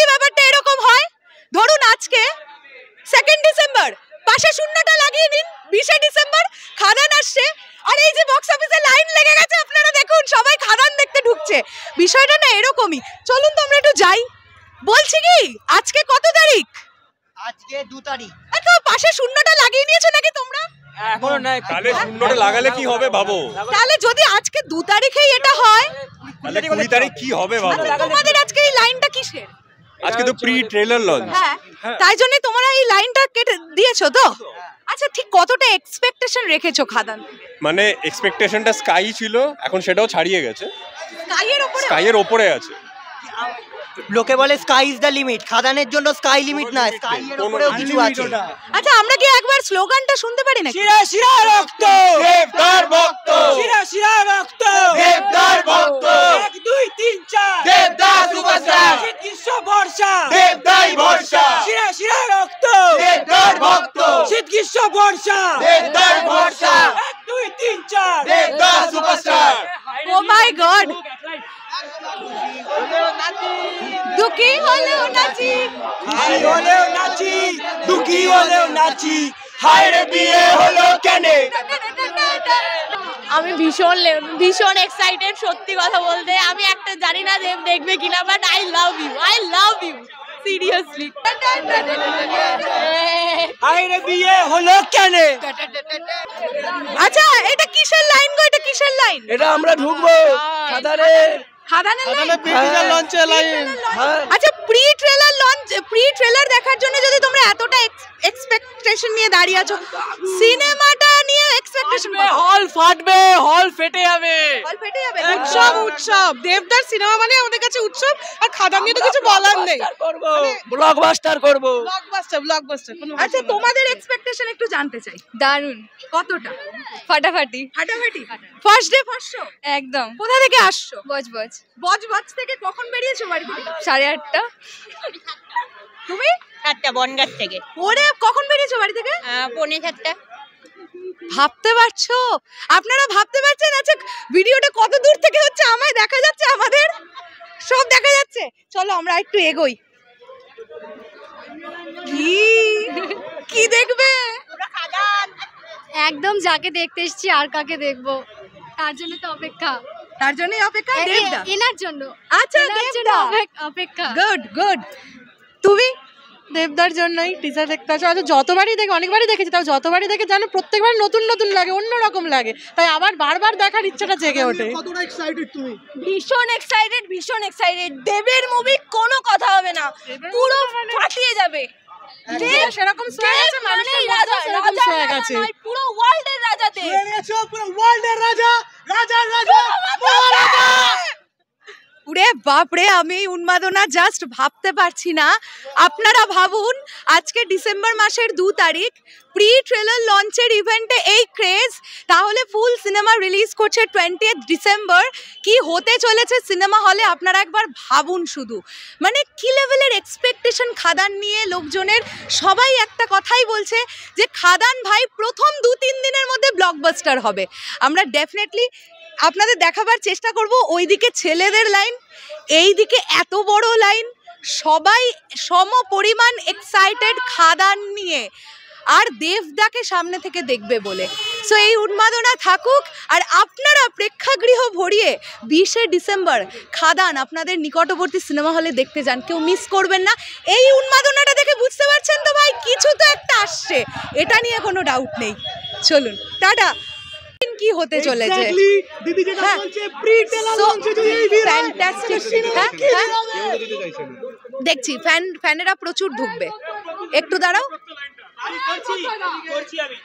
যদি ব্যাপারটা এরকম হয়, ধরুন আজকে 2 ডিসেম্বর, পাশে শূন্যটা লাগিয়ে নিন, 20 ডিসেম্বর খাদান আসছে, আর এই যে বক্স অফিসে লাইন লেগে গেছে, আপনারা দেখুন সবাই খাদান দেখতে ঢুকছে। বিষয়টা না এরকমই। চলুন তো আমরা একটু যাই। বলছি কি, আজকে কত তারিখ? আজকে 2 তারিখ। তো পাশে শূন্যটা লাগিয়ে নিয়েছো নাকি তোমরা? এখনো নাই। তাহলে শূন্যটা লাগালে কি হবে ভাবো? তাহলে যদি আজকে 2 তারিখেই এটা হয়, তাহলে 20 তারিখ কি হবে ভাবো? তোমাদের আজকে এই লাইনটা কিসের? আজকে তো প্রি ট্রেলার লঞ্চ। হ্যাঁ, তাই জন্য তোমরা এই লাইনটা কেটে দিয়েছো তো? আচ্ছা, ঠিক কতটা এক্সপেকটেশন রেখেছো খাদান? মানে এক্সপেকটেশনটা স্কাই ছিল, এখন সেটাও ছাড়িয়ে গেছে, স্কাইয়ের ওপরে আছে। লোকে বলে স্কাই ইজ দ্য লিমিট, খাদানের জন্য স্কাই লিমিট না, স্কাই এর উপরেও কিছু আছে। আচ্ছা, আমরা কি একবার স্লোগানটা শুনতে পারি নাকি? শিরা শিরা রক্ত, দেবদার ভক্ত, শিরা শিরা রক্ত, দেবদার ভক্ত, 1 2 3 4, দেবদার সুপারস্টার, গ্রীষ্ম বর্ষা, দেবদাই ভরসা, শিরা শিরা রক্ত, দেবদার ভক্ত, শীত গ্রীষ্ম বর্ষা, দেবদার ভরসা, 1 2 3 4, দেবদার সুপারস্টার। ও মাই গড, দুঃখী হলেও নাচি, হাই হলেও নাচি, দুঃখী হলেও নাচি, হায় রে বিয়ে হলো কেনে। আমি ভীষণ এক্সাইটেড, সত্যি কথা বলতে। আমি একটা জানি না দেব দেখবে কিনা, but I love you seriously. হায় রে বিয়ে হলো কেনে। আচ্ছা, এটা কিসের লাইন গো? এটা কিসের লাইন? এটা আমরা ঢুকবো খাদানের খাদানের লঞ্চে লাইন। আচ্ছা, প্রি ট্রেলার দেখার জন্য যদি তোমরা এতটা এক্সপেকটেশন নিয়ে দাঁড়িয়ে আছো, সিনেমাটা নিয়ে এক্সপেকটেশন হল ফাটবে, হল ফেটে যাবে। উৎসব দেবদার সিনেমা মানে আমাদের কাছে উৎসব, আর খাদান নিয়ে তো কিছু বলার নেই। ব্লকবাস্টার করব। ব্লকবাস্টার। আচ্ছা, তোমাদের এক্সপেকটেশন একটু জানতে চাই। দারুন, কতটা? ফাটাফাটি। ফার্স্ট ডে ফার্স্ট শো একদম। কোথা থেকে আসছো? বজ থেকে। কখন বেরিয়েছো বাড়ি থেকে? 8:30। তুমি? 7টা বনগাঁ থেকে। ওরে, কখন বেরিয়েছো বাড়ি থেকে? 7:45। ভাবতে পারছো? আপনারা ভাবতে পারছেন? আচ্ছা, ভিডিওটা কত দূর থেকে হচ্ছে? আমায় দেখা যাচ্ছে, আমাদের সব দেখা যাচ্ছে। চলো আমরা একটু এগোই। কি দেখবে? একদম, যাকে দেখতে এসেছি আর কাকে দেখবো, তার জন্য তো অপেক্ষা। তার জন্যই অপেক্ষা। দেবদা এনার জন্য। আচ্ছা, দেবদা অপেক্ষা। গুড। তুমি? দেবদার জন্যই টিজার দেখতে আসো। আচ্ছা, যতবারই দেখি, অনেকবারই দেখেছি, তাও যতবারই দেখে জানো প্রত্যেকবার নতুন নতুন লাগে, অন্যরকম লাগে, তাই আবার বারবার দেখার ইচ্ছাটা জেগে ওঠে। কতটা এক্সাইটেড তুমি? ভীষণ এক্সাইটেড। দেবের মুভি কোনো কথা হবে না, পুরো ফাটিয়ে যাবে। সেরকম সোয়াগ আছে, মানুষের মধ্যে সেরকম সোয়াগ আছে। পুরো ওয়ার্ল্ডের রাজা দেব। পুরো ওয়ার্ল্ডের রাজা, রাজার রাজা, মহারাজা। উরে বাপরে, আমি এই উন্মাদনা জাস্ট ভাবতে পারছি না। আপনারা ভাবুন, আজকে ডিসেম্বর মাসের 2 তারিখ, প্রি ট্রেলার লঞ্চের ইভেন্টে এই ক্রেজ, তাহলে ফুল সিনেমা রিলিজ করছে 20 ডিসেম্বর। কি হতে চলেছে সিনেমা হলে আপনারা একবার ভাবুন শুধু। মানে কি লেভেলের এক্সপেকটেশন খাদান নিয়ে লোকজনের। সবাই একটা কথাই বলছে যে খাদান ভাই প্রথম 2-3 দিনের মধ্যে ব্লকবাস্টার হবে। আমরা ডেফিনেটলি আপনাদের দেখাবার চেষ্টা করব। ওইদিকে ছেলেদের লাইন, এইদিকে এত বড় লাইন, সবাই সম পরিমাণ এক্সাইটেড খাদান নিয়ে, আর দেবদাকে সামনে থেকে দেখবে বলে। সো এই উন্মাদনা থাকুক, আর আপনারা প্রেক্ষাগৃহ ভরিয়ে 20 ডিসেম্বর খাদান আপনাদের নিকটবর্তী সিনেমা হলে দেখতে যান, কেউ মিস করবেন না। এই উন্মাদনাটা দেখে বুঝতে পারছেন তো ভাই, কিছু তো একটা আসছে, এটা নিয়ে কোনো ডাউট নেই। চলুন, টাটা। কি হতে চলেছে দিদি যেটা বলছে, প্রি ট্রেলার লঞ্চে যদি এই ফ্যান্টাস্টিক। দেখছি ফ্যানেরা প্রচুর ঢুকবে। একটু দাঁড়াও। করছি আমি।